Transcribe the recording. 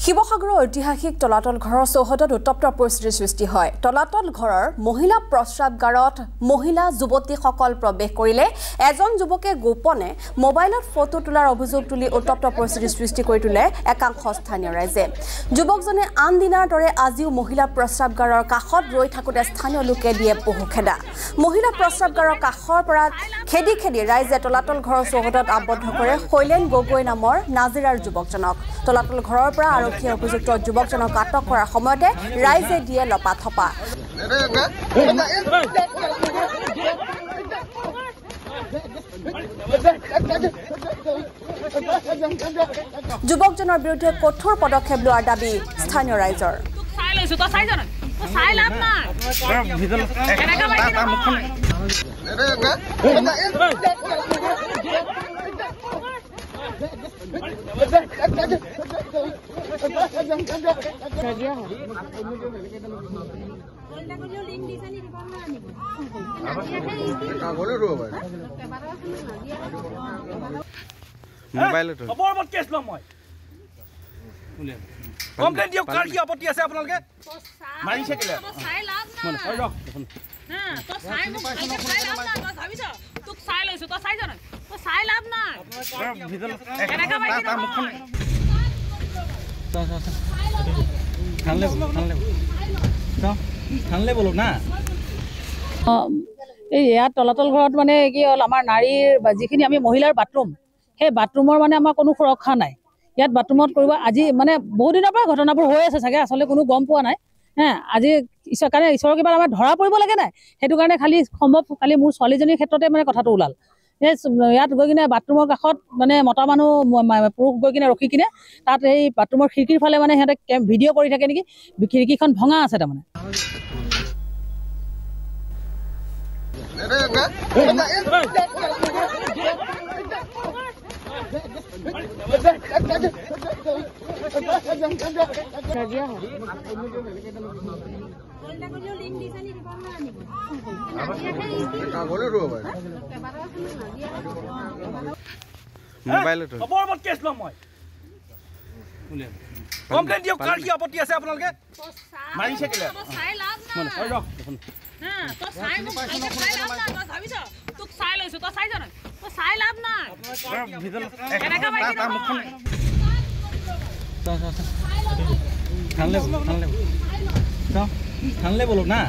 শিৱসাগৰৰ ঐতিহাসিক তলাতল ঘৰৰ চৌহদত উত্তপ্ত পৰিস্থিতিৰ সৃষ্টি হয়। তলাতল ঘৰৰ মহিলা প্ৰস্ৰাৱগাৰত মহিলা যুৱতীসকল প্ৰৱেশ কৰিলে এজন যুৱকে গোপনে মোবাইলত ফটো তোলাৰ অভিযোগ তুলি উত্তপ্ত পৰিস্থিতিৰ সৃষ্টি কৰি তোলে একাংশ স্থানীয় ৰাইজে। যুৱকজনে আন দিনাৰ দৰে আজিও মহিলা প্ৰস্ৰাৱগাৰৰ কাষত ৰৈ থাকোঁতে স্থানীয় লোকে দিয়ে বহু খেদা। মহিলা প্ৰস্ৰাৱগাৰৰ কাষৰ পৰা খেদি খেদি ৰাইজে তলাতল ঘৰৰ চৌহদত আবদ্ধ কৰে শৈলেন গগৈ নামৰ নাজিৰাৰ যুৱকজনক। তলাতল ঘৰৰ পৰা আৰক্ষীয়ে অভিযুক্ত যুৱকজনক আটক কৰাৰ সময়তে ৰাইজে দিয়ে লপাথপা। যুৱকজনৰ বিৰুদ্ধে কঠোৰ পদক্ষেপ লোৱাৰ দাবী স্থানীয় ৰাইজৰ। কমপ্লেইন দিয়ক কাৰ কি আপত্তি আছে আপোনালোকে মাৰিছে কেলে এই ইয়াত তলাতল ঘৰত মানে কি হ'ল আমাৰ নাৰীৰ যিখিনি আমি মহিলাৰ বাথৰুম সেই বাথৰুমৰ মানে আমাৰ কোনো সুৰক্ষা নাই। ইয়াত বাথৰুমত কৰিব আজি মানে বহুত দিনৰ পৰা ঘটনাবোৰ হৈ আছে চাগে আচলতে কোনো গম পোৱা নাই। আজি কাৰণে ঈশ্বৰৰ কিবা আমাৰ ধৰা পৰিব লাগে নাই সেইটো কাৰণে খালি সম্ভৱ খালি মোৰ ছোৱালীজনীৰ ক্ষেত্ৰতে মানে কথাটো ওলাল। ইয়াত গৈ কিনে বাথৰুমৰ কাষত মানে মতা মানুহ পুৰুষ গৈ কিনে ৰখি কিনে তাত এই বাথৰুমৰ খিৰিকীৰ ফালে মানে সিহঁতে ভিডিঅ' কৰি থাকে নেকি, খিৰিকীখন ভঙা আছে তাৰমানে। কমপ্লেইন দিয়ক কাৰ কি আপত্তি আছে আপোনালোকে মাৰিছে কেলে ঠানলে বলো না